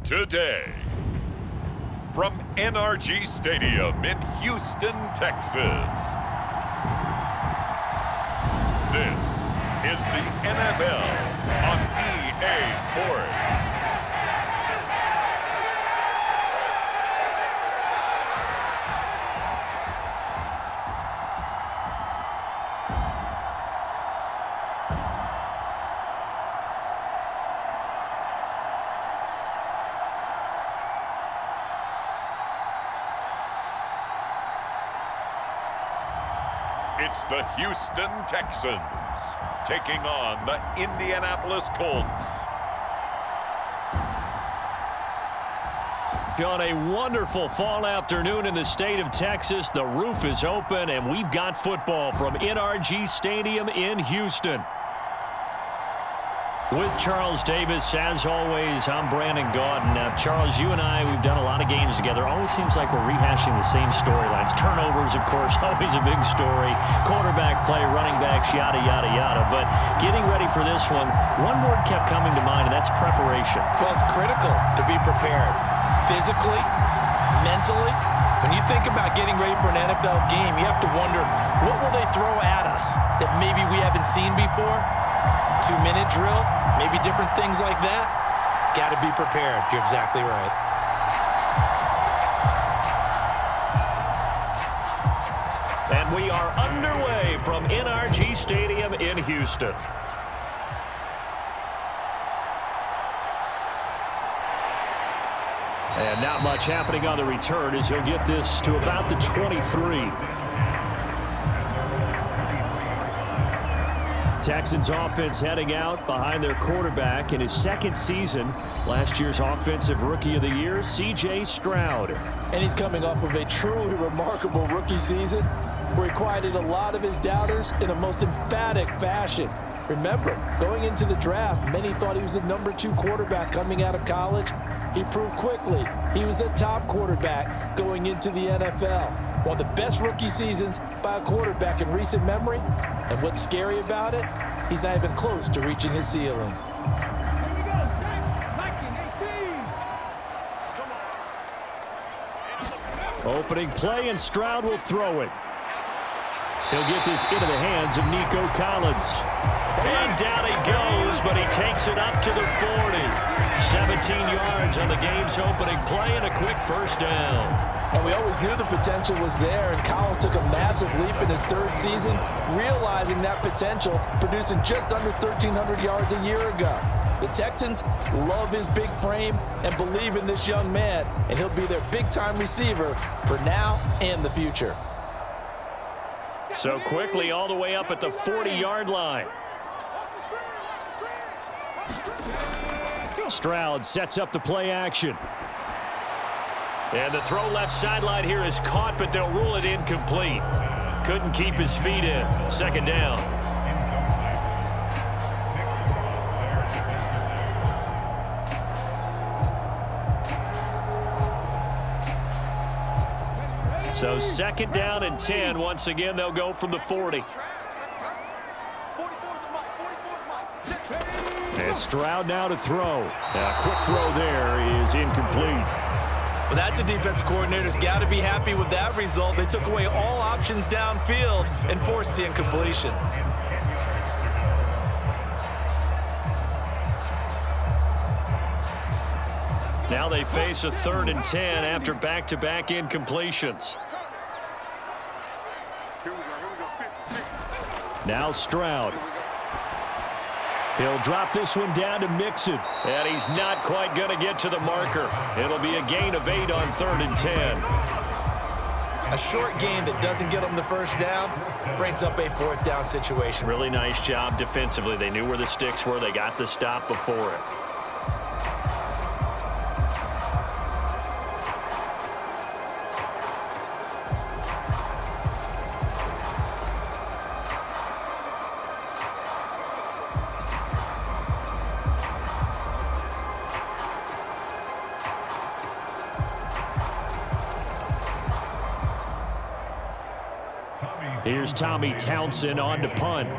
today. From NRG Stadium in Houston, Texas. This is the NFL on EA Sports. It's the Houston Texans taking on the Indianapolis Colts. On a wonderful fall afternoon in the state of Texas, the roof is open and we've got football from NRG Stadium in Houston. With Charles Davis, as always, I'm Brandon Gaudin. Now, Charles, you and I, we've done a lot of games together. Always seems like we're rehashing the same storylines. Turnovers, of course, always a big story. Quarterback play, running backs, yada, yada, yada. But getting ready for this one word kept coming to mind, and that's preparation. Well, it's critical to be prepared. Physically, mentally. When you think about getting ready for an NFL game, you have to wonder, what will they throw at us that maybe we haven't seen before? 2-minute drill, maybe different things like that. Got to be prepared. You're exactly right. And we are underway from NRG Stadium in Houston. And not much happening on the return as he'll get this to about the 23. Texans offense heading out behind their quarterback in his second season. Last year's Offensive Rookie of the Year, C.J. Stroud. And he's coming off of a truly remarkable rookie season where he quieted a lot of his doubters in a most emphatic fashion. Remember, going into the draft, many thought he was the number 2 quarterback coming out of college. He proved quickly he was a top quarterback going into the NFL. One of the best rookie seasons by a quarterback in recent memory. And what's scary about it, he's not even close to reaching his ceiling. Opening play, and Stroud will throw it. He'll get this into the hands of Nico Collins. And down he goes, but he takes it up to the 40. 17 yards on the game's opening play and a quick first down. And we always knew the potential was there, and Collins took a massive leap in his 3rd season, realizing that potential, producing just under 1,300 yards a year ago. The Texans love his big frame and believe in this young man, and he'll be their big-time receiver for now and the future. So quickly all the way up at the 40-yard line. Stroud sets up the play action. And the throw left sideline here is caught, but they'll rule it incomplete. Couldn't keep his feet in. Second down. So second down and 10. Once again, they'll go from the 40. And Stroud now to throw. A quick throw there is incomplete. Well, that's a defensive coordinator's got to be happy with that result. They took away all options downfield and forced the incompletion. Now they face a 3rd and 10 after back-to-back incompletions. Now Stroud. He'll drop this one down to Mixon. And he's not quite going to get to the marker. It'll be a gain of 8 on 3rd and 10. A short gain that doesn't get them the first down brings up a 4th down situation. Really nice job defensively. They knew where the sticks were. They got the stop before it. Here's Tommy Townsend on to punt.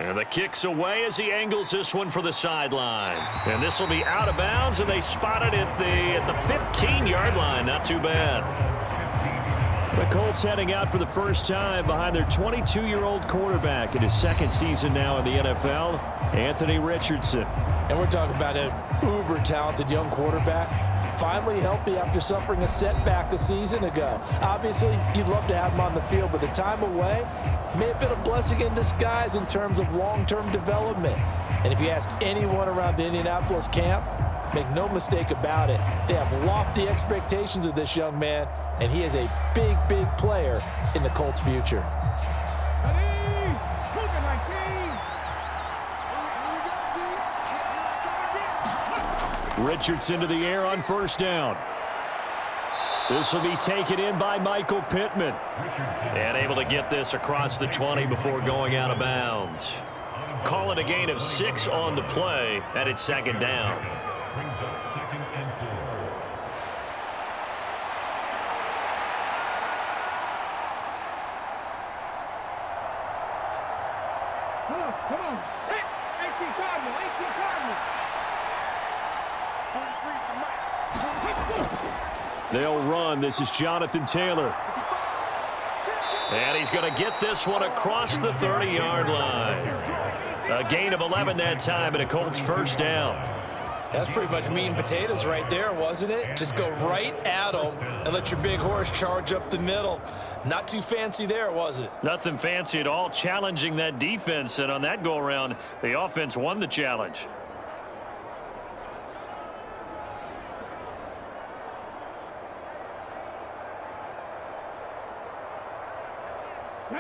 And the kick's away as he angles this one for the sideline. And this will be out of bounds, and they spot it at the 15-yard line. Not too bad. The Colts heading out for the first time behind their 22-year-old quarterback in his second season now in the NFL, Anthony Richardson. And we're talking about an uber-talented young quarterback. Finally healthy after suffering a setback a season ago. Obviously, you'd love to have him on the field, but the time away may have been a blessing in disguise in terms of long-term development. And if you ask anyone around the Indianapolis camp, make no mistake about it, they have lofty expectations of this young man, and he is a big, big player in the Colts' future. Richardson to the air on first down. This will be taken in by Michael Pittman. And able to get this across the 20 before going out of bounds. Call it a gain of 6 on the play, and it's second down. Come on. 18 Cardinal. They'll run. This is Jonathan Taylor. And he's going to get this one across the 30-yard line. A gain of 11 that time, and a Colts first down. That's pretty much meat and potatoes right there, wasn't it? Just go right at them and let your big horse charge up the middle. Not too fancy there, was it? Nothing fancy at all, challenging that defense. And on that go-around, the offense won the challenge.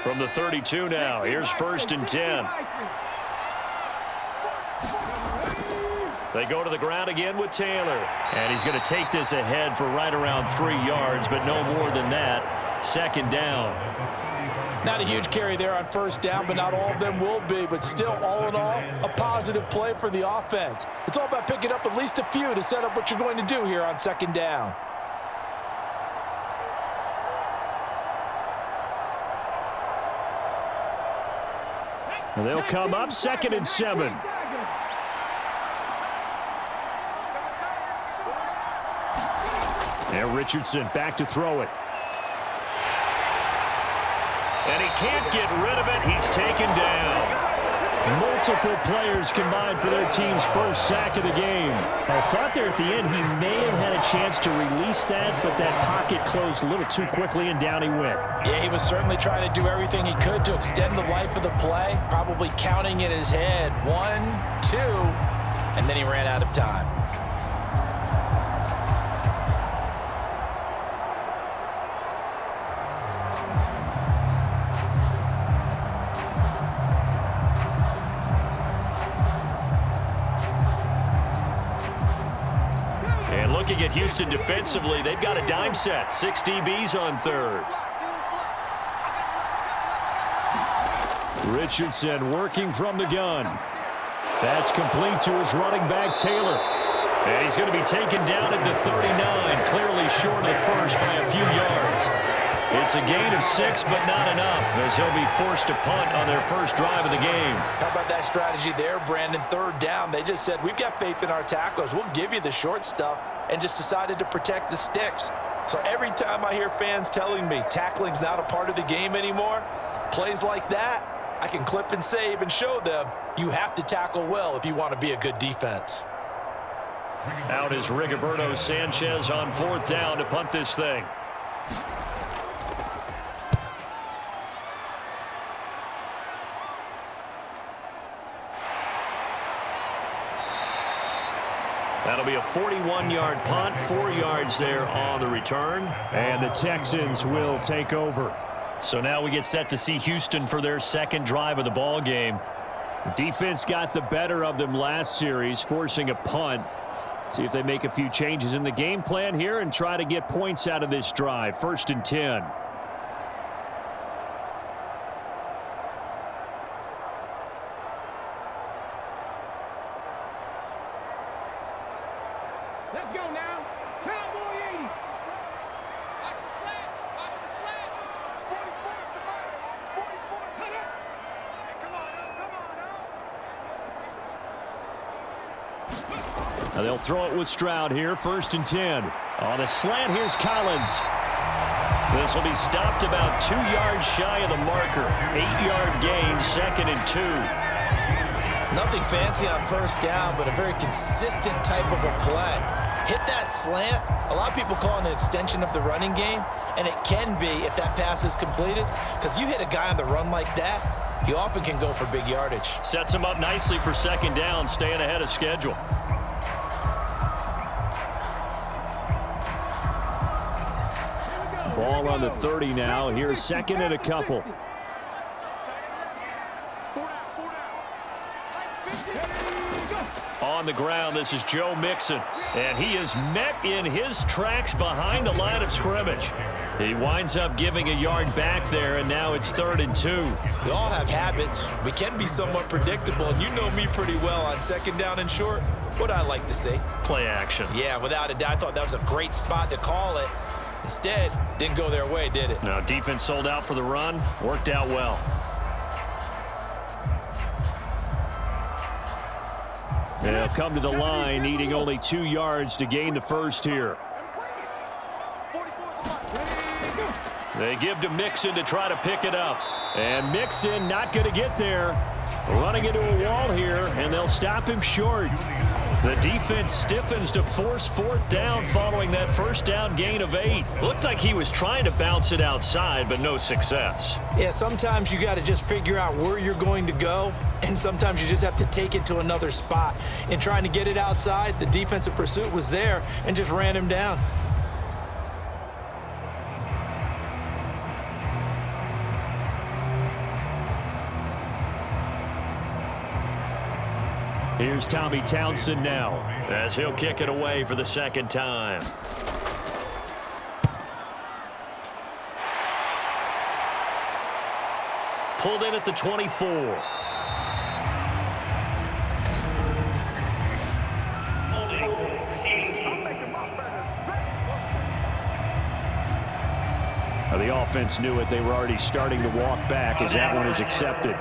From the 32 now, here's first and 10. They go to the ground again with Taylor. And he's going to take this ahead for right around 3 yards, but no more than that. Second down. Not a huge carry there on first down, but not all of them will be. But still, all in all, a positive play for the offense. It's all about picking up at least a few to set up what you're going to do here on second down. And they'll come up second and 7. And Richardson back to throw it. And he can't get rid of it. He's taken down. Multiple players combined for their team's first sack of the game. I thought there at the end he may have had a chance to release that, but that pocket closed a little too quickly, and down he went. Yeah, he was certainly trying to do everything he could to extend the life of the play, probably counting in his head 1, 2, and then he ran out of time. Looking at Houston defensively, they've got a dime set. 6 DBs on third. Richardson working from the gun. That's complete to his running back, Taylor. And he's going to be taken down at the 39, clearly short of the first by a few yards. It's a gain of 6, but not enough, as he'll be forced to punt on their first drive of the game. How about that strategy there, Brandon? Third down. They just said, we've got faith in our tacklers. We'll give you the short stuff, and just decided to protect the sticks. So every time I hear fans telling me tackling's not a part of the game anymore, plays like that, I can clip and save and show them you have to tackle well if you want to be a good defense. Out is Rigoberto Sanchez on fourth down to punt this thing. That'll be a 41-yard punt, 4 yards there on the return. And the Texans will take over. So now we get set to see Houston for their second drive of the ball game. Defense got the better of them last series, forcing a punt. See if they make a few changes in the game plan here and try to get points out of this drive. First and 10. Let's go now. Cowboy 80. Watch the slant. Watch the slant. 44 is the matter. 44 is the matter. Hey, come on, come on, Now they'll throw it with Stroud here, 1st and 10. On the slant, here's Collins. This will be stopped about 2 yards shy of the marker. 8-yard gain, 2nd and 2. Nothing fancy on 1st down, but a very consistent type of a play. Hit that slant. A lot of people call it an extension of the running game, and it can be if that pass is completed, because you hit a guy on the run like that, you often can go for big yardage. Sets him up nicely for 2nd down, staying ahead of schedule. Ball on the 30 now. Here's 2nd and a couple. On the ground, this is Joe Mixon, and he is met in his tracks behind the line of scrimmage. He winds up giving a yard back there, and now it's 3rd and 2. We all have habits. We can be somewhat predictable, and you know me pretty well on 2nd down and short. What I like to see? Play action. Yeah, without a doubt, I thought that was a great spot to call it. Instead, didn't go their way, did it? No, defense sold out for the run. Worked out well. They'll come to the line, needing only 2 yards to gain the first here. They give to Mixon to try to pick it up. And Mixon not going to get there. Running into a wall here, and they'll stop him short. The defense stiffens to force 4th down following that 1st down gain of 8. Looked like he was trying to bounce it outside, but no success. Yeah, sometimes you got to just figure out where you're going to go, and sometimes you just have to take it to another spot. In trying to get it outside, the defensive pursuit was there and just ran him down. Here's Tommy Townsend now, as he'll kick it away for the 2nd time. Pulled in at the 24. Now the offense knew it. They were already starting to walk back as that one is accepted.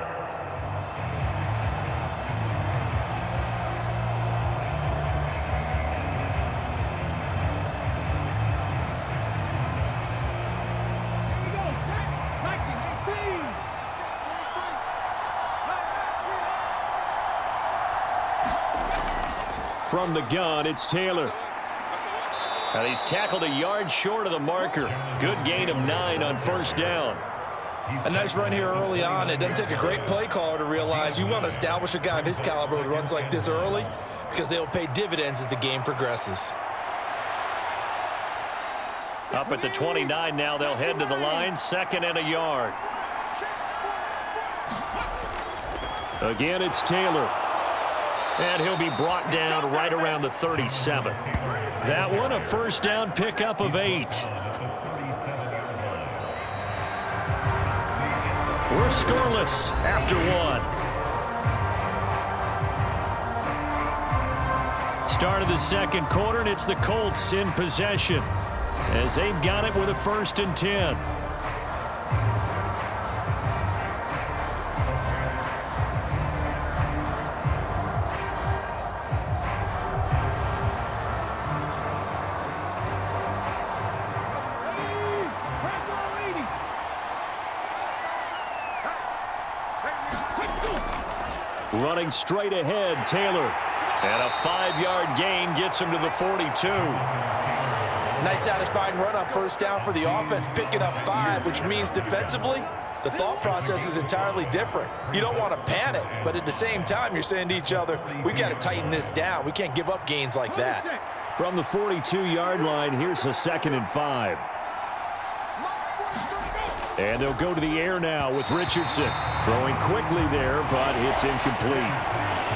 From the gun, it's Taylor. And he's tackled a yard short of the marker. Good gain of 9 on 1st down. A nice run here early on. It doesn't take a great play caller to realize you want to establish a guy of his caliber with runs like this early, because they'll pay dividends as the game progresses. Up at the 29 now, they'll head to the line, 2nd and a yard. Again, it's Taylor. And he'll be brought down right around the 37. That one, a 1st down pickup of 8. We're scoreless after 1. Start of the 2nd quarter, and it's the Colts in possession as they've got it with a 1st and 10. Running straight ahead, Taylor. And a 5-yard gain gets him to the 42. Nice satisfying run on 1st down for the offense, picking up 5, which means defensively, the thought process is entirely different. You don't want to panic, but at the same time, you're saying to each other, we got to tighten this down. We can't give up gains like that. From the 42-yard line, here's the 2nd and 5. And they'll go to the air now with Richardson. Throwing quickly there, but it's incomplete.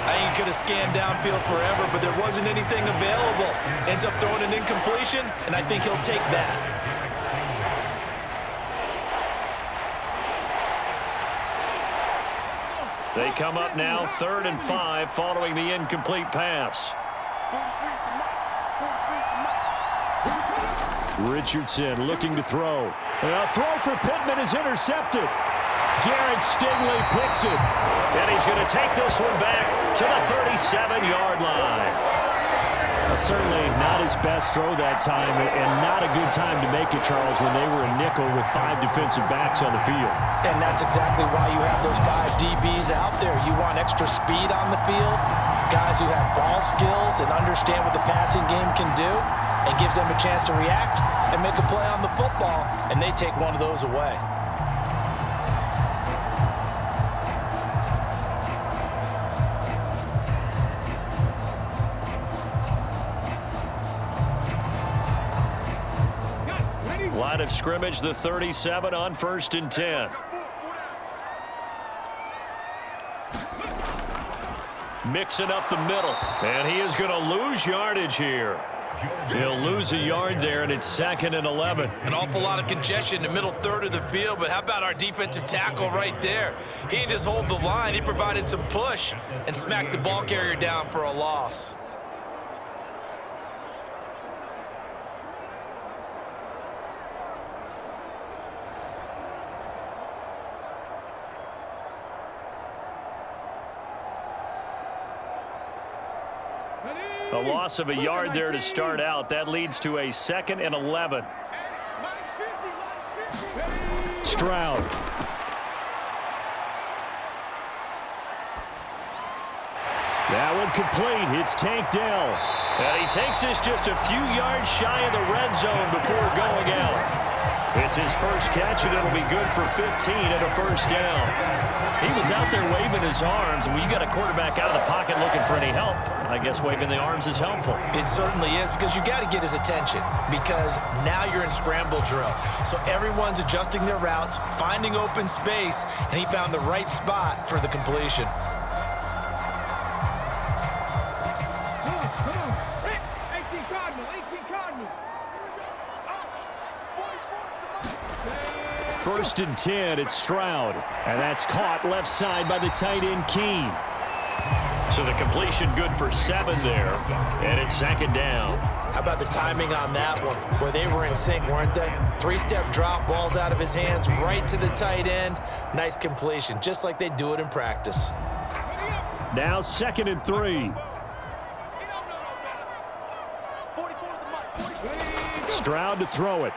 I think he could have scanned downfield forever, but there wasn't anything available. Ends up throwing an incompletion, and I think he'll take that. They come up now, 3rd and 5, following the incomplete pass. Richardson looking to throw. A throw for Pittman is intercepted. Derek Stingley picks it. And he's He's going to take this one back to the 37-yard line. Certainly not his best throw that time, and not a good time to make it, Charles, when they were a nickel with 5 defensive backs on the field. And that's exactly why you have those 5 DBs out there. You want extra speed on the field, guys who have ball skills and understand what the passing game can do, and gives them a chance to react and make a play on the football, and they take one of those away. Line of scrimmage, the 37 on 1st and 10. Mixon up the middle, and he is going to lose yardage here. He'll lose a yard there, and it's 2nd and 11. An awful lot of congestion in the middle third of the field, but how about our defensive tackle right there? He didn't just hold the line. He provided some push and smacked the ball carrier down for a loss. A loss of a yard there to start out. That leads to a 2nd and 11. Stroud. That one complete. It's Tank Dell. And he takes this just a few yards shy of the red zone before going out. It's his first catch, and it'll be good for 15 and a first down. He was out there waving his arms, and when you got a quarterback out of the pocket looking for any help, I guess waving the arms is helpful. It certainly is, because you got to get his attention, because now you're in scramble drill. So everyone's adjusting their routes, finding open space, and he found the right spot for the completion. Come on. 18 Cardinal. First and 10, it's Stroud. And that's caught left side by the tight end, Keene. So the completion good for 7 there. And it's 2nd down. How about the timing on that one? Where they were in sync, weren't they? 3-step drop, balls out of his hands, right to the tight end. Nice completion, just like they do it in practice. Now 2nd and 3. Stroud to throw it.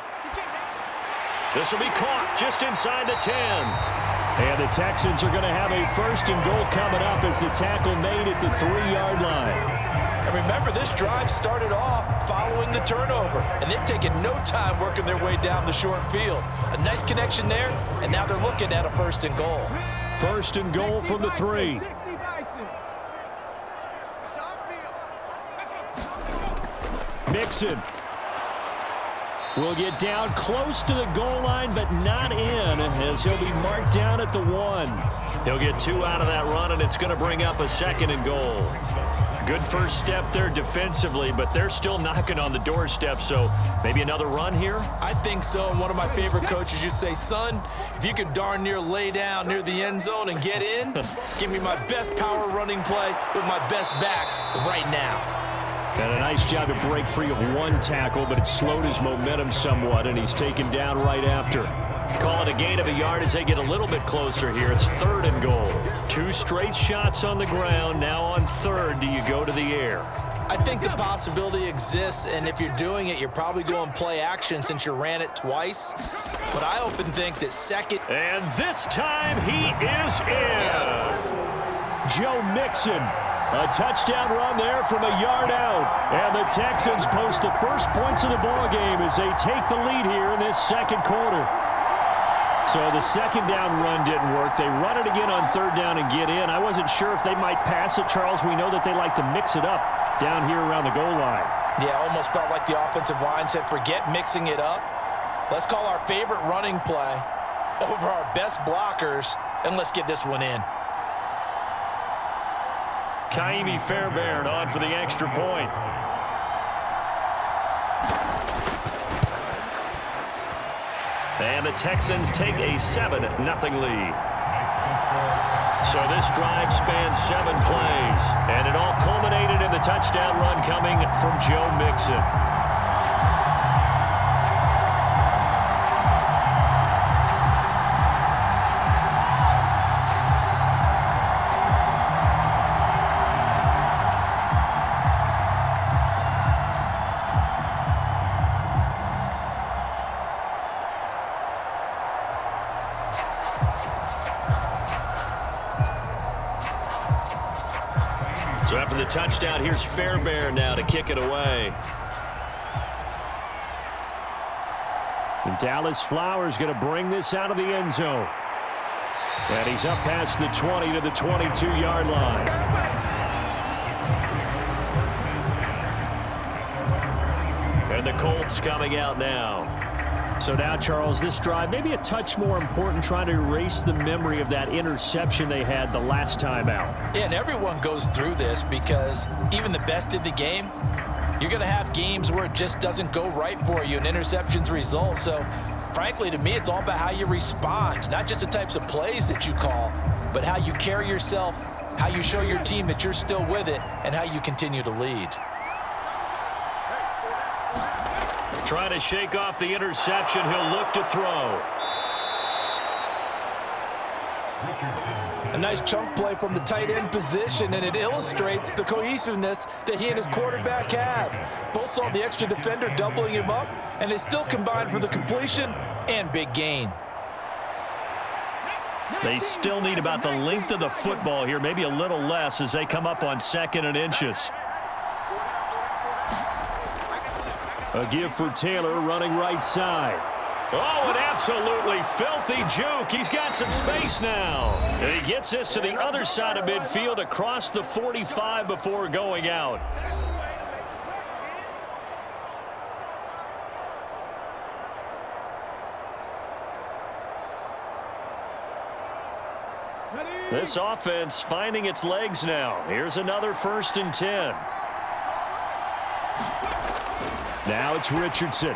This will be caught just inside the 10. And the Texans are going to have a 1st and goal coming up as the tackle made at the 3-yard line. And remember, this drive started off following the turnover, and they've taken no time working their way down the short field. A nice connection there, and now they're looking at a 1st and goal. 1st and goal from the 3. Mixon will get down close to the goal line, but not in, as he'll be marked down at the 1. He'll get 2 out of that run, and it's going to bring up a 2nd and goal. Good first step there defensively, but they're still knocking on the doorstep, so maybe another run here? I think so, and one of my favorite coaches used to say, son, if you can darn near lay down near the end zone and get in, give me my best power running play with my best back right now. And a nice job to break free of 1 tackle, but it slowed his momentum somewhat, and he's taken down right after. Call it a gain of a yard as they get a little bit closer here. It's 3rd and goal. 2 straight shots on the ground. Now on 3rd, do you go to the air? I think the possibility exists, and if you're doing it, you're probably going play action since you ran it twice. But I often think that 2nd. And this time he is in. Yes. Joe Mixon. A touchdown run there from a yard out. And the Texans post the first points of the ball game as they take the lead here in this 2nd quarter. So the 2nd down run didn't work. They run it again on 3rd down and get in. I wasn't sure if they might pass it, Charles. We know that they like to mix it up down here around the goal line. Yeah, almost felt like the offensive line said, forget mixing it up. Let's call our favorite running play over our best blockers, and let's get this one in. Kaimi Fairbairn on for the extra point. And the Texans take a 7-0 lead. So this drive spans 7 plays, and it all culminated in the touchdown run coming from Joe Mixon. So after the touchdown, here's Fairbairn now to kick it away. And Dallas Flowers going to bring this out of the end zone. And he's up past the 20 to the 22-yard line. And the Colts coming out now. So now, Charles, this drive maybe a touch more important, trying to erase the memory of that interception they had the last time out. Yeah, and everyone goes through this because even the best in the game, you're going to have games where it just doesn't go right for you and interceptions result. So, frankly, to me, it's all about how you respond, not just the types of plays that you call, but how you carry yourself, how you show your team that you're still with it, and how you continue to lead. Trying to shake off the interception. He'll look to throw. A nice chunk play from the tight end position, and it illustrates the cohesiveness that he and his quarterback have. Both saw the extra defender doubling him up, and they still combined for the completion and big gain. They still need about the length of the football here, maybe a little less as they come up on 2nd and inches. A give for Taylor running right side. Oh, an absolutely filthy juke. He's got some space now. And he gets this to the other side of midfield across the 45 before going out. This offense finding its legs now. Here's another 1st and 10. Now it's Richardson.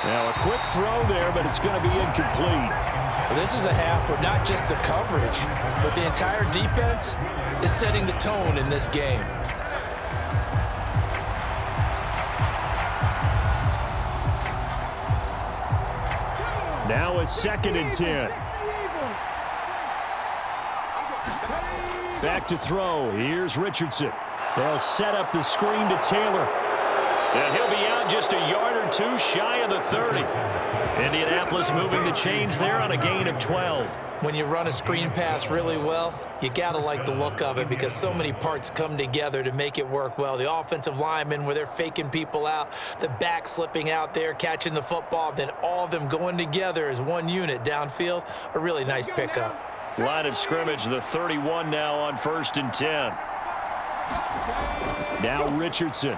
Now a quick throw there, but it's going to be incomplete. Well, this is a half where not just the coverage, but the entire defense is setting the tone in this game. Now a 2nd and 10. Back to throw. Here's Richardson. They'll set up the screen to Taylor. And he'll be out just a yard or two shy of the 30. Indianapolis moving the chains there on a gain of 12. When you run a screen pass really well, you got to like the look of it because so many parts come together to make it work well. The offensive linemen where they're faking people out, the back slipping out there, catching the football, then all of them going together as one unit downfield. A really nice pickup. Line of scrimmage, the 31 now on 1st and 10. Now Richardson.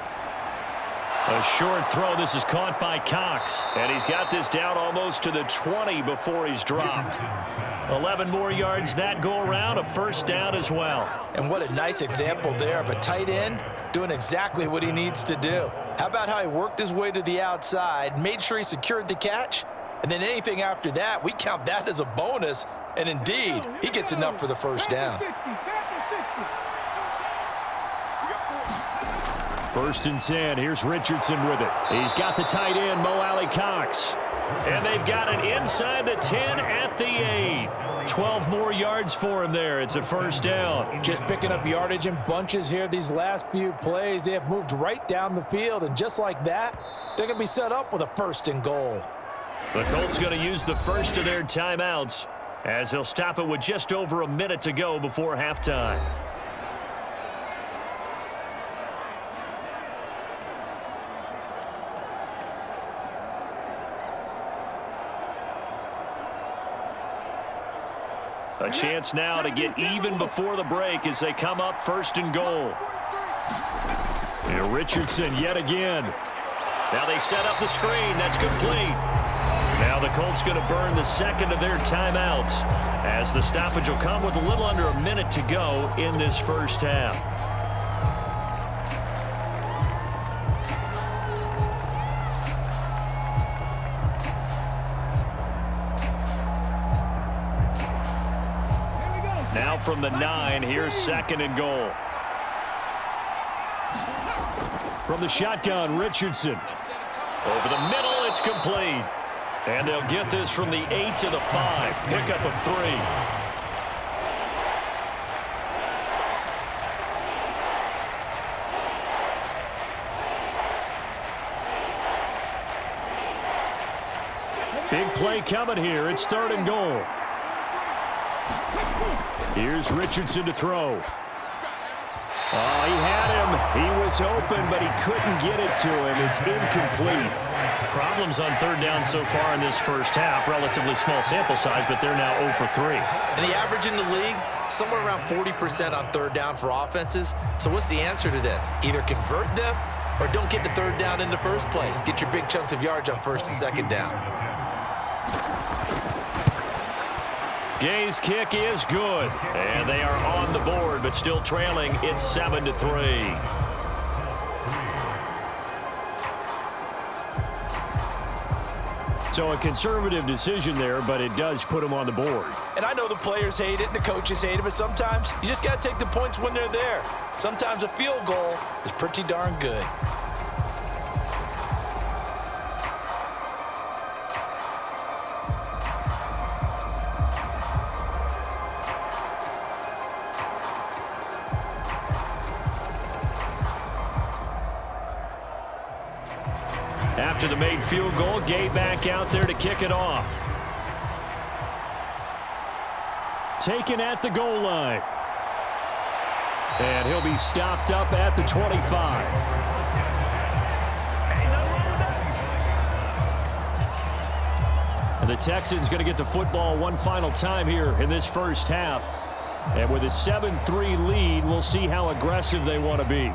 A short throw. This is caught by Cox. And he's got this down almost to the 20 before he's dropped. 11 more yards that go around. A 1st down as well. And what a nice example there of a tight end doing exactly what he needs to do. How about how he worked his way to the outside, made sure he secured the catch, and then anything after that, we count that as a bonus. And indeed, he gets enough for the 1st down. 1st and 10. Here's Richardson with it. He's got the tight end, Mo Alley Cox. And they've got it inside the 10 at the 8. 12 more yards for him there. It's a 1st down. Just picking up yardage in bunches here these last few plays. They have moved right down the field, and just like that, they're going to be set up with a 1st and goal. The Colts going to use the first of their timeouts as they'll stop it with just over a minute to go before halftime. A chance now to get even before the break as they come up 1st and goal. And Richardson yet again. Now they set up the screen. That's complete. Now the Colts going to burn the 2nd of their timeouts as the stoppage will come with a little under a minute to go in this 1st half. Now from the 9, here's 2nd and goal. From the shotgun, Richardson. Over the middle, it's complete. And they'll get this from the 8 to the 5. Pickup of 3. Big play coming here. It's 3rd and goal. Here's Richardson to throw. Oh, he had him. He was open, but he couldn't get it to him. It's incomplete. Problems on third down so far in this first half. Relatively small sample size, but they're now 0 for 3. And the average in the league, somewhere around 40% on third down for offenses. So what's the answer to this? Either convert them or don't get to third down in the first place. Get your big chunks of yards on first and second down. Gay's kick is good, and they are on the board, but still trailing. It's 7-3. So a conservative decision there, but it does put him on the board. And I know the players hate it and the coaches hate it, but sometimes you just got to take the points when they're there. Sometimes a field goal is pretty darn good. After the made field goal, Gay back out there to kick it off. Taken at the goal line. And he'll be stopped up at the 25. And the Texans going to get the football one final time here in this first half. And with a 7-3 lead, we'll see how aggressive they want to be.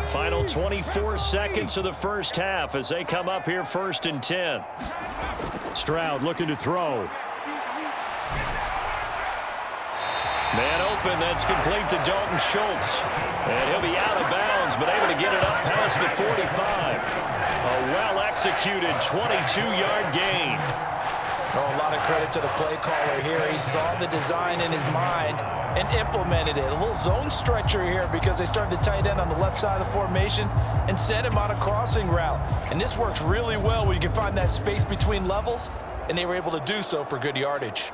Final 24 seconds of the first half as they come up here 1st and 10. Stroud looking to throw. Man open, that's complete to Dalton Schultz. And he'll be out of bounds, but able to get it up past the 45. A well-executed 22-yard gain. Oh, a lot of credit to the play caller here. He saw the design in his mind and implemented it. A little zone stretcher here because they started the tight end on the left side of the formation and sent him on a crossing route. And this works really well when you can find that space between levels, and they were able to do so for good yardage.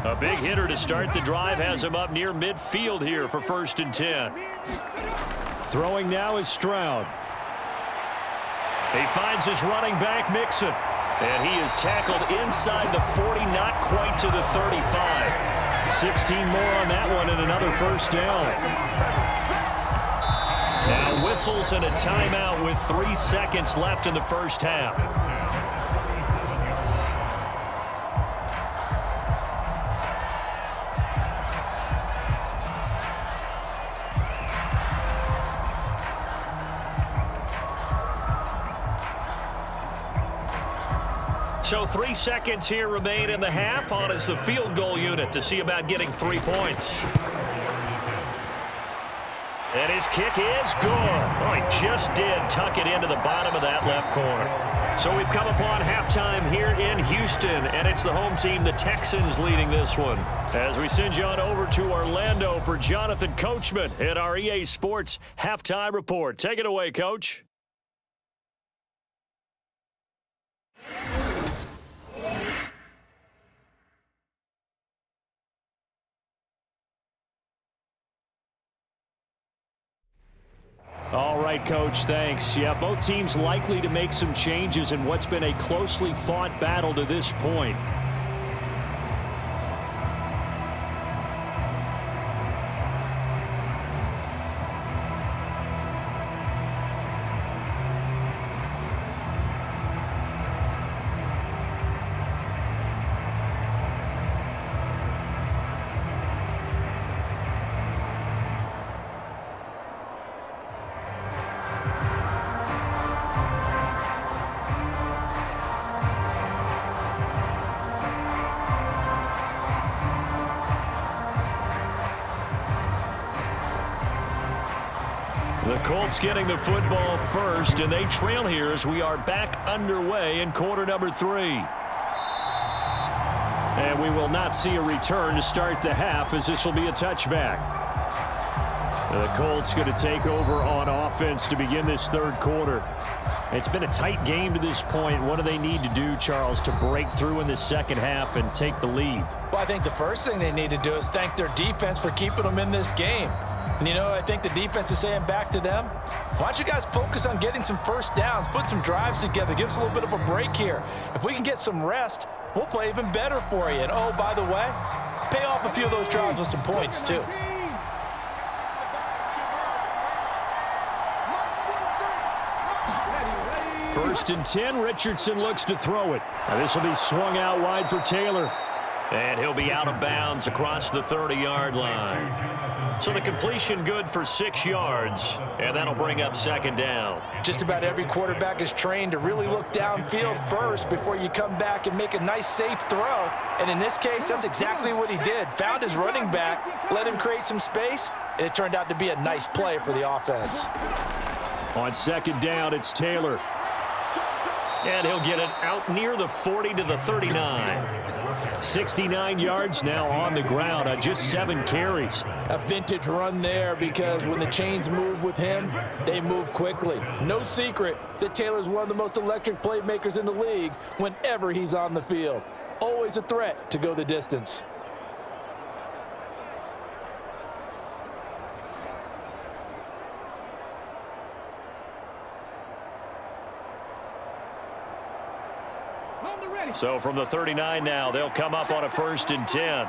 A big hitter to start the drive has him up near midfield here for 1st and 10. Throwing now is Stroud. He finds his running back, Mixon. And he is tackled inside the 40, not quite to the 35. 16 more on that one and another first down. Now whistles and a timeout with 3 seconds left in the first half. So 3 seconds here remain in the half. On is the field goal unit to see about getting 3 points. And his kick is good. Oh, he just did tuck it into the bottom of that left corner. So we've come upon halftime here in Houston, and it's the home team, the Texans, leading this one. As we send you on over to Orlando for Jonathan Coachman at our EA Sports Halftime Report. Take it away, Coach. All right, Coach, thanks. Yeah, both teams likely to make some changes in what's been a closely fought battle to this point. The Colts getting the football first, and they trail here as we are back underway in quarter number 3. And we will not see a return to start the half, as this will be a touchback. The Colts going to take over on offense to begin this third quarter. It's been a tight game to this point. What do they need to do, Charles, to break through in the second half and take the lead? Well, I think the first thing they need to do is thank their defense for keeping them in this game. And you know, I think the defense is saying back to them, why don't you guys focus on getting some first downs, put some drives together, give us a little bit of a break here. If we can get some rest, we'll play even better for you. And oh, by the way, pay off a few of those drives with some points too. First and 10, Richardson looks to throw it. Now this will be swung out wide for Taylor. And he'll be out of bounds across the 30-yard line. So the completion good for 6 yards, and that'll bring up second down. Just about every quarterback is trained to really look downfield first before you come back and make a nice, safe throw. And in this case, that's exactly what he did. Found his running back, let him create some space, and it turned out to be a nice play for the offense. On second down, it's Taylor. And he'll get it out near the 40 to the 39. 69 yards now on the ground on just 7 carries. A vintage run there because when the chains move with him, they move quickly. No secret that Taylor's one of the most electric playmakers in the league whenever he's on the field. Always a threat to go the distance. So from the 39 now, they'll come up on a first and 10.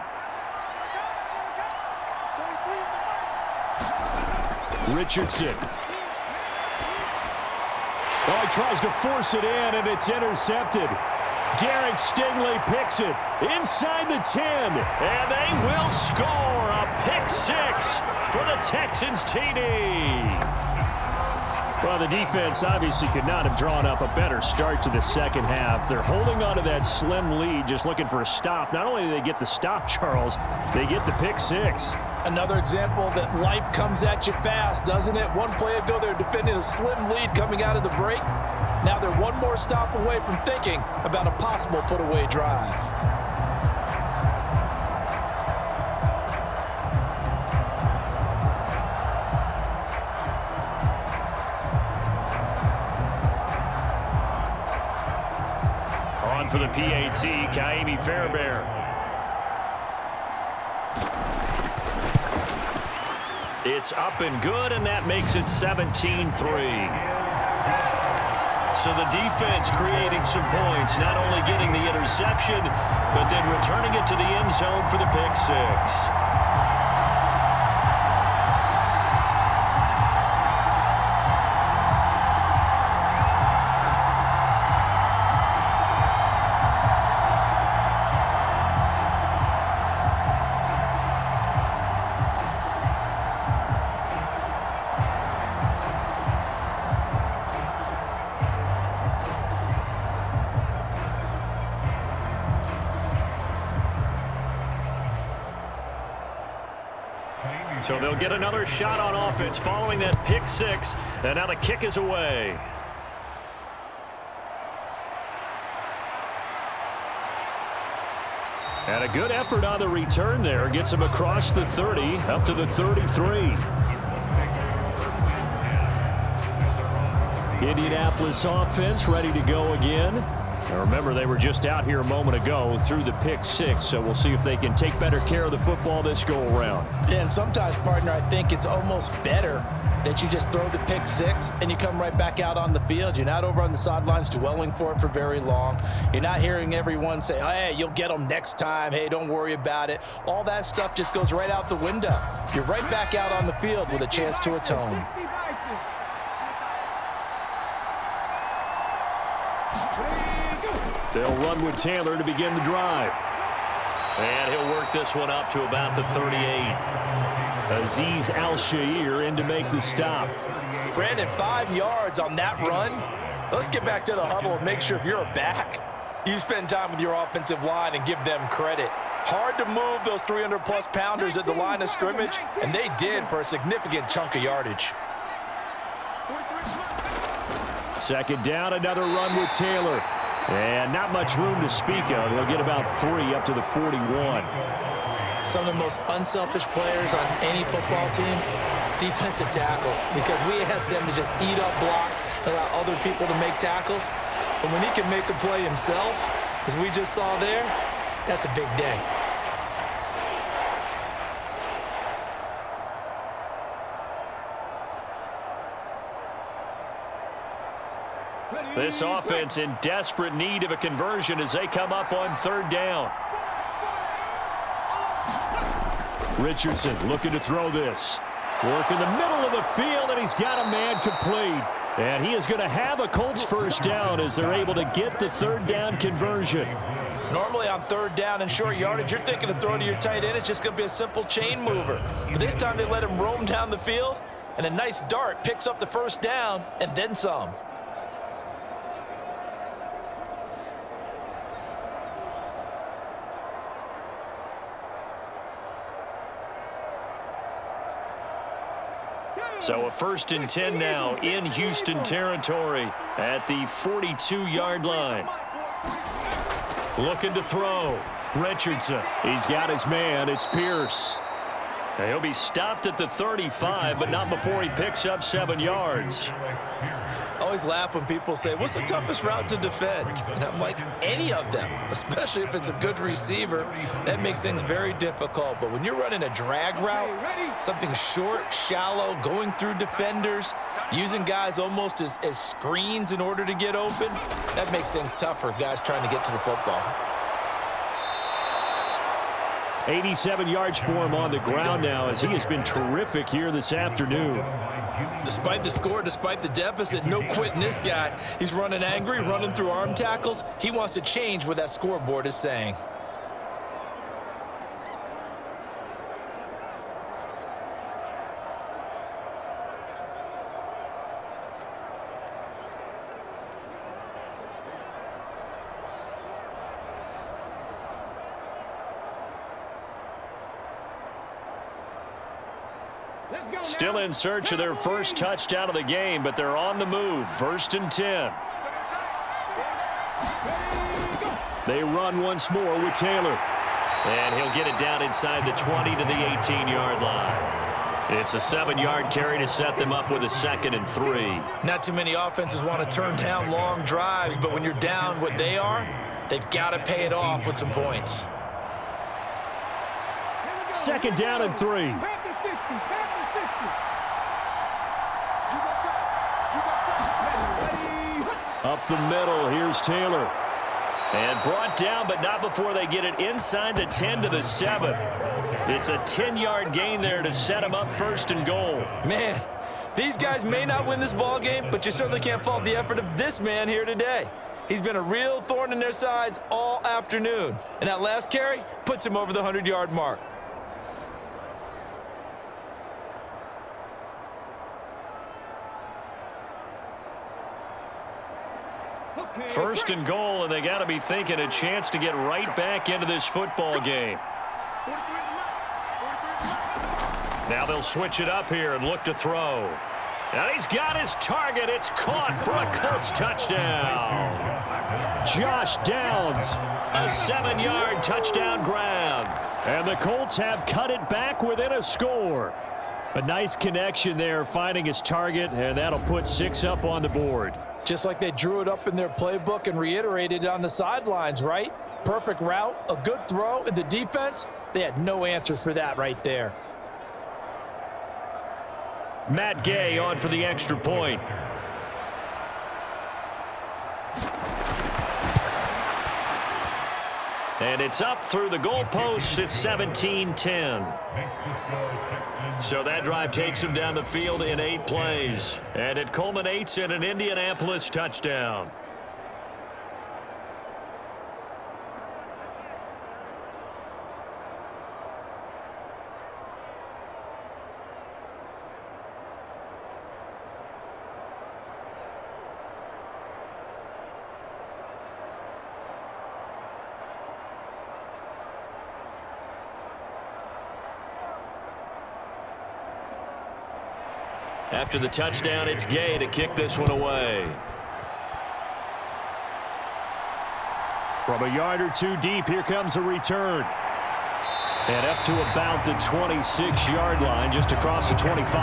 Richardson. Oh, he tries to force it in, and it's intercepted. Derek Stingley picks it inside the 10. And they will score a pick 6 for the Texans TD. Well, the defense obviously could not have drawn up a better start to the second half. They're holding on to that slim lead, just looking for a stop. Not only do they get the stop, Charles, they get the pick 6. Another example that life comes at you fast, doesn't it? One play ago, they're defending a slim lead coming out of the break. Now they're one more stop away from thinking about a possible put-away drive. For the PAT, Kaimi Fairbairn. It's up and good, and that makes it 17-3. So the defense creating some points, not only getting the interception, but then returning it to the end zone for the pick 6. So they'll get another shot on offense following that pick 6, and now the kick is away. And a good effort on the return there. Gets him across the 30, up to the 33. Indianapolis offense ready to go again. Now remember, they were just out here a moment ago through the pick 6, so we'll see if they can take better care of the football this go-around. Yeah, and sometimes, partner, I think it's almost better that you just throw the pick 6 and you come right back out on the field. You're not over on the sidelines dwelling for it for very long. You're not hearing everyone say, hey, you'll get them next time. Hey, don't worry about it. All that stuff just goes right out the window. You're right back out on the field with a chance to atone. They'll run with Taylor to begin the drive. And he'll work this one up to about the 38. Azeez Al-Shaair in to make the stop. Brandon, 5 yards on that run. Let's get back to the huddle and make sure if you're a back, you spend time with your offensive line and give them credit. Hard to move those 300-plus pounders at the line of scrimmage, and they did for a significant chunk of yardage. Second down, another run with Taylor. And not much room to speak of. They'll get about 3 up to the 41. Some of the most unselfish players on any football team Defensive tackles, because we ask them to just eat up blocks and allow other people to make tackles. But when he can make a play himself, as we just saw there, that's a big day. This offense in desperate need of a conversion as they come up on third down. Richardson looking to throw this. Work in the middle of the field, and he's got a man complete. And he is going to have a Colts first down as they're able to get the third down conversion. Normally on third down and short yardage, you're thinking of throwing to your tight end. It's just going to be a simple chain mover. But this time they let him roam down the field, and a nice dart picks up the first down and then some. So a 1st and 10 now in Houston territory at the 42-yard line. Looking to throw. Richardson. He's got his man. It's Pierce. And he'll be stopped at the 35, but not before he picks up 7 yards. I always laugh when people say, what's the toughest route to defend? And I'm like, any of them, especially if it's a good receiver. That makes things very difficult. But when you're running a drag route, something short, shallow, going through defenders, using guys almost as screens in order to get open, that makes things tough for guys trying to get to the football. 87 yards for him on the ground now as he has been terrific here this afternoon. Despite the score, despite the deficit, no quitting this guy. He's running angry, running through arm tackles. He wants to change what that scoreboard is saying. Still in search of their first touchdown of the game, but they're on the move. 1st and 10. They run once more with Taylor. And he'll get it down inside the 20 to the 18-yard line. It's a 7-yard carry to set them up with a 2nd and 3. Not too many offenses want to turn down long drives, but when you're down what they are, they've got to pay it off with some points. 2nd down and 3. Up the middle, here's Taylor. And brought down, but not before they get it inside the 10 to the 7. It's a 10-yard gain there to set them up 1st and goal. Man, these guys may not win this ball game, but you certainly can't fault the effort of this man here today. He's been a real thorn in their sides all afternoon. And that last carry puts him over the 100-yard mark. First and goal, and they got to be thinking a chance to get right back into this football game. Now they'll switch it up here and look to throw. And he's got his target. It's caught for a Colts touchdown. Josh Downs. A 7-yard touchdown grab. And the Colts have cut it back within a score. A nice connection there, finding his target, and that'll put 6 up on the board. Just like they drew it up in their playbook and reiterated on the sidelines, right? Perfect route, a good throw, and the defense, they had no answer for that right there. Matt Gay on for the extra point. And it's up through the goalposts. It's 17-10. So that drive takes him down the field in 8 plays. And it culminates in an Indianapolis touchdown. After the touchdown, it's Gay to kick this one away. From a yard or two deep, here comes a return. And up to about the 26-yard line, just across the 25.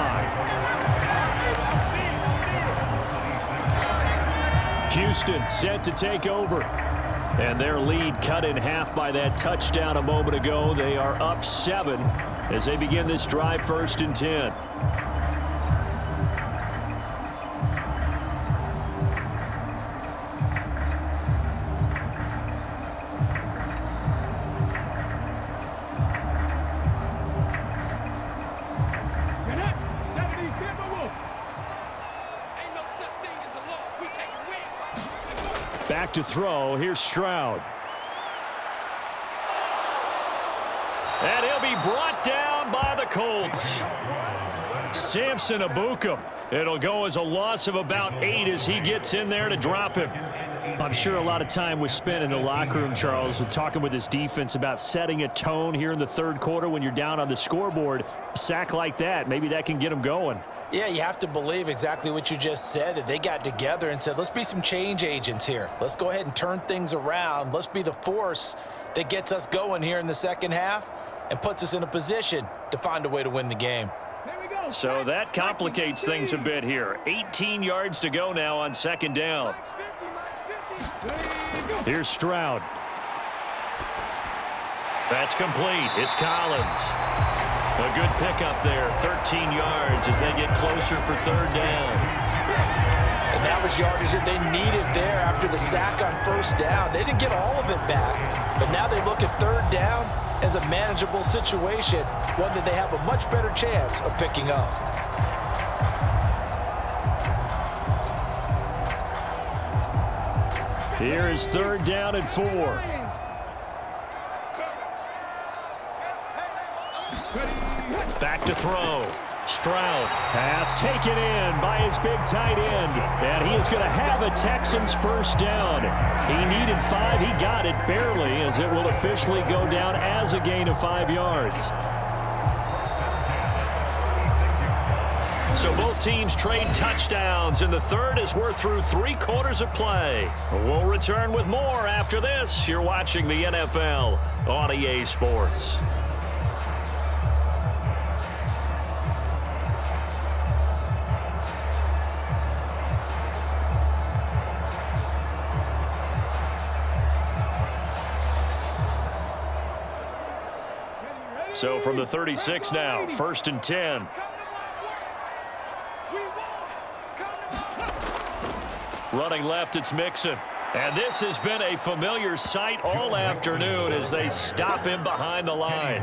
Houston set to take over. And their lead cut in half by that touchdown a moment ago. They are up 7 as they begin this drive, 1st and 10. Back to throw. Here's Stroud. And he'll be brought down by the Colts. Samson Abukum. It'll go as a loss of about 8 as he gets in there to drop him. I'm sure a lot of time was spent in the locker room, Charles, with talking with his defense about setting a tone here in the 3rd quarter when you're down on the scoreboard. A sack like that, maybe that can get them going. Yeah, you have to believe exactly what you just said, that they got together and said, let's be some change agents here. Let's go ahead and turn things around. Let's be the force that gets us going here in the 2nd half and puts us in a position to find a way to win the game. So that complicates things a bit here. 18 yards to go now on 2nd down. Here's Stroud. That's complete. It's Collins. A good pickup there, 13 yards as they get closer for 3rd down. And that was yardage that they needed there after the sack on 1st down. They didn't get all of it back, but now they look at 3rd down as a manageable situation, one that they have a much better chance of picking up. Here is 3rd down and 4. Back to throw. Stroud. Pass taken in by his big tight end. And he is going to have a Texans 1st down. He needed 5. He got it barely as it will officially go down as a gain of 5 yards. So both teams trade touchdowns, and the 3rd as we're through 3 quarters of play. We'll return with more after this. You're watching the NFL on EA Sports. So from the 36 now, 1st and 10. Running left, it's Mixon. And this has been a familiar sight all afternoon as they stop him behind the line.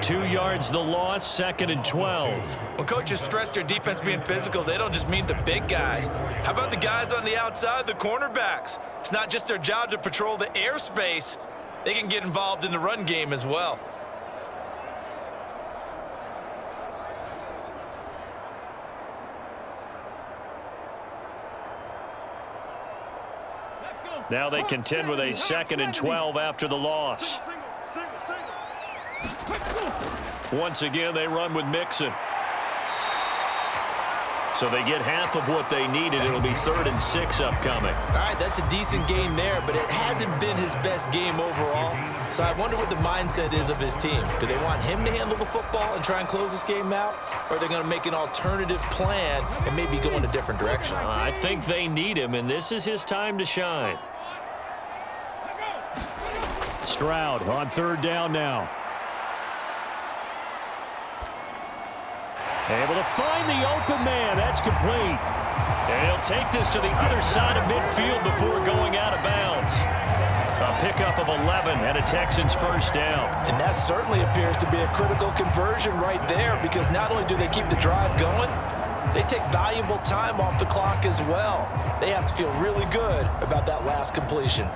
2 yards the loss, 2nd and 12. When coaches stress their defense being physical, they don't just mean the big guys. How about the guys on the outside, the cornerbacks? It's not just their job to patrol the airspace. They can get involved in the run game as well. Now they contend with a 2nd and 12 after the loss. Once again, they run with Mixon. So they get half of what they needed. It'll be 3rd and 6 upcoming. All right, that's a decent game there, but it hasn't been his best game overall. So I wonder what the mindset is of his team. Do they want him to handle the football and try and close this game out? Or are they going to make an alternative plan and maybe go in a different direction? I think they need him, and this is his time to shine. Stroud on 3rd down now. Able to find the open man. That's complete. And he'll take this to the other side of midfield before going out of bounds. A pickup of 11 and a Texans 1st down. And that certainly appears to be a critical conversion right there, because not only do they keep the drive going, they take valuable time off the clock as well. They have to feel really good about that last completion.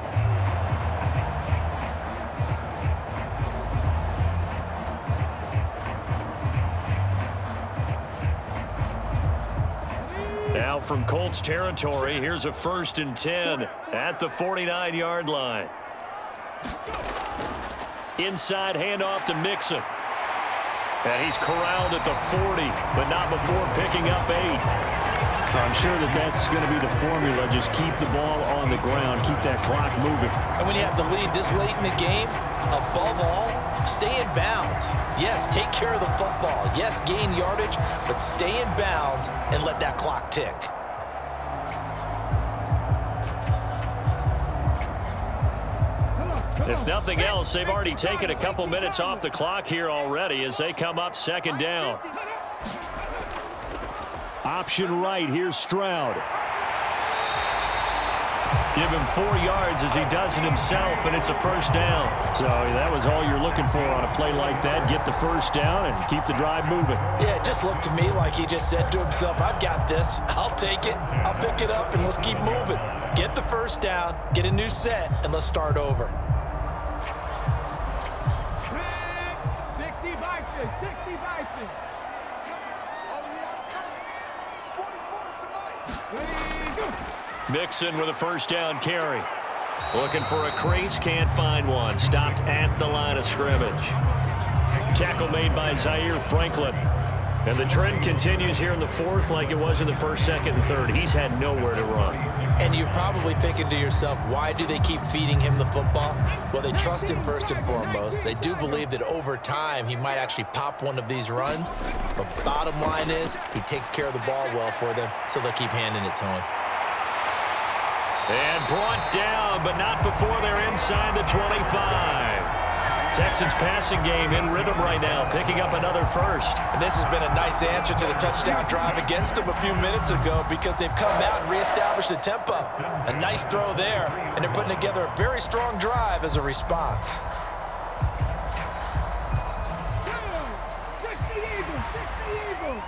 Now from Colts territory, here's a 1st and 10 at the 49-yard line. Inside handoff to Mixon. And he's corralled at the 40, but not before picking up 8. I'm sure that's going to be the formula. Just keep the ball on the ground, keep that clock moving. And when you have the lead this late in the game, above all, Stay in bounds. Yes, take care of the football. Yes, gain yardage, but stay in bounds and let that clock tick. If nothing else, they've already taken a couple minutes off the clock here already as they come up second down. Option right, here's Stroud. Give him 4 yards as he does it himself, and it's a first down. So that was all you're looking for on a play like that. Get the first down and keep the drive moving. Yeah, it just looked to me like he just said to himself, I've got this. I'll take it. I'll pick it up, and let's keep moving. Get the first down, get a new set, and let's start over. 60 Vikings, 60 Vikings. Mixon with a first down carry. Looking for a crease, can't find one. Stopped at the line of scrimmage. Tackle made by Zaire Franklin. And the trend continues here in the fourth like it was in the first, second, and third. He's had nowhere to run. And you're probably thinking to yourself, why do they keep feeding him the football? Well, they trust him first and foremost. They do believe that over time he might actually pop one of these runs. But bottom line is he takes care of the ball well for them, so they'll keep handing it to him. And brought down, but not before they're inside the 25. Texans passing game in rhythm right now, picking up another first. And this has been a nice answer to the touchdown drive against them a few minutes ago because they've come out and reestablished the tempo. A nice throw there, and they're putting together a very strong drive as a response. 60 Eagles, 60 Eagles.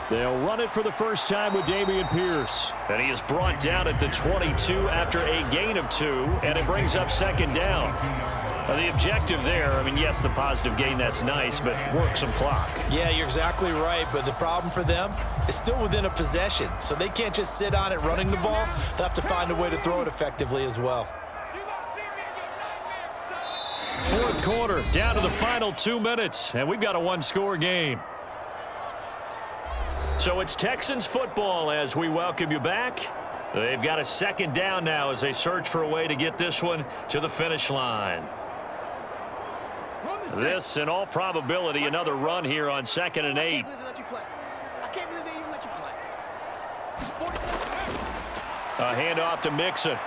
They'll run it for the first time with Dameon Pierce. And he is brought down at the 22 after a gain of 2, and it brings up second down. The objective there, I mean, yes, the positive gain, that's nice, but work some clock. Yeah, you're exactly right, but the problem for them is still within a possession, so they can't just sit on it running the ball. They'll have to find a way to throw it effectively as well. Fourth quarter, down to the final 2 minutes, and we've got a one-score game. So it's Texans football as we welcome you back. They've got a second down now as they search for a way to get this one to the finish line. This, in all probability, another run here on 2nd and 8. I can't believe they even let you play. A handoff to Mixon.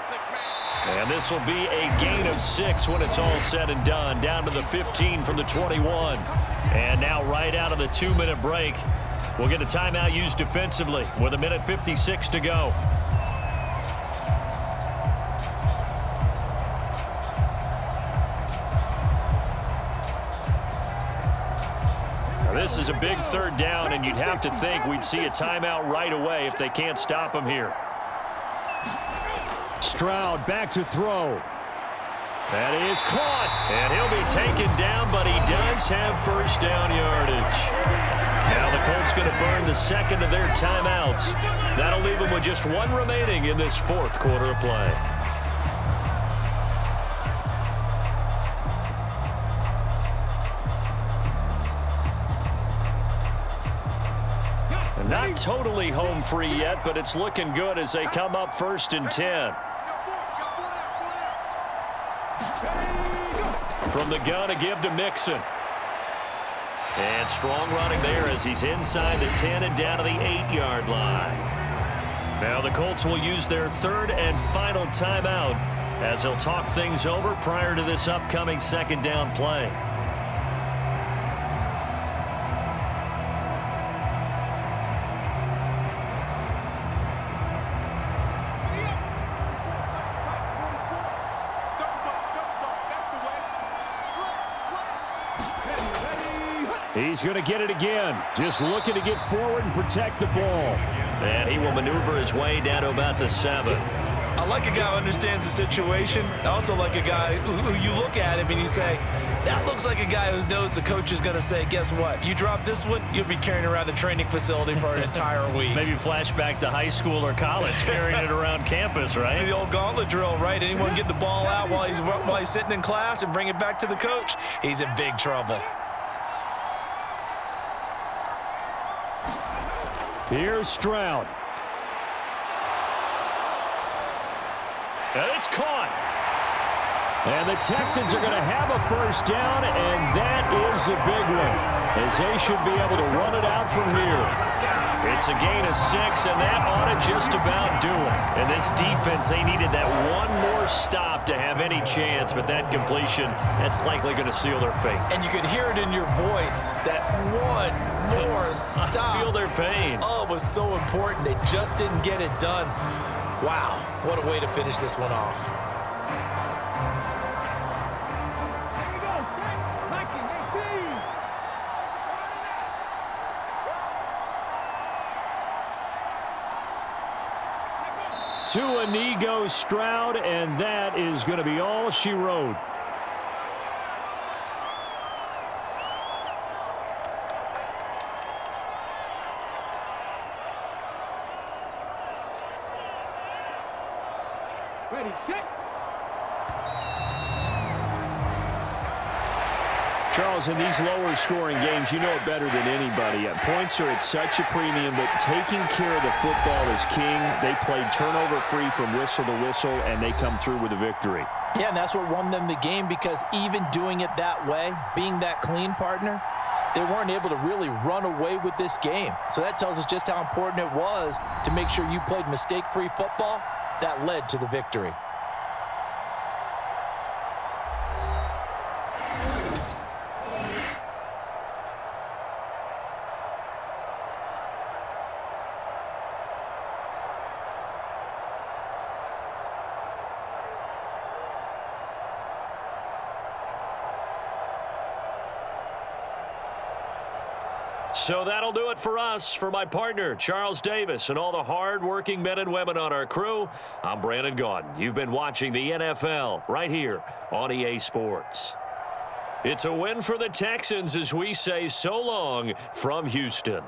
And this will be a gain of 6 when it's all said and done. Down to the 15 from the 21. And now right out of the 2-minute break, we'll get a timeout used defensively with 1:56 to go. Now this is a big third down, and you'd have to think we'd see a timeout right away if they can't stop him here. Stroud back to throw. That is caught, and he'll be taken down, but he does have first down yardage. Now the Colts going to burn the second of their timeouts. That'll leave them with just 1 remaining in this fourth quarter of play. And not totally home free yet, but it's looking good as they come up 1st and 10. From the gun, a give to Mixon. And strong running there as he's inside the 10 and down to the 8-yard line. Now the Colts will use their 3rd and final timeout as they'll talk things over prior to this upcoming second down play. He's going to get it again. Just looking to get forward and protect the ball. And he will maneuver his way down to about the 7. I like a guy who understands the situation. I also like a guy who you look at him and you say, that looks like a guy who knows the coach is going to say, guess what? You drop this one, you'll be carrying around the training facility for an entire week. Maybe flashback to high school or college, carrying it around campus, right? The old gauntlet drill, right? Anyone get the ball out while he's sitting in class and bring it back to the coach, he's in big trouble. Here's Stroud. And it's caught. And the Texans are going to have a first down, and that is the big one, as they should be able to run it out from here. It's a gain of 6, and that ought to just about do it. And this defense, they needed that one more stop to have any chance, but that completion, that's likely going to seal their fate. And you could hear it in your voice, that one more stop. I feel their pain. Oh, it was so important. They just didn't get it done. Wow, what a way to finish this one off. To a knee goes Stroud, and that is going to be all she wrote. Ready, set. Charles, in these lower scoring games, you know it better than anybody. Points are at such a premium, but taking care of the football is king. They played turnover free from whistle to whistle, and they come through with a victory. Yeah, and that's what won them the game, because even doing it that way, being that clean partner, they weren't able to really run away with this game. So that tells us just how important it was to make sure you played mistake-free football. That led to the victory. So that'll do it for us. For my partner, Charles Davis, and all the hard-working men and women on our crew, I'm Brandon Gaudin. You've been watching the NFL right here on EA Sports. It's a win for the Texans as we say so long from Houston.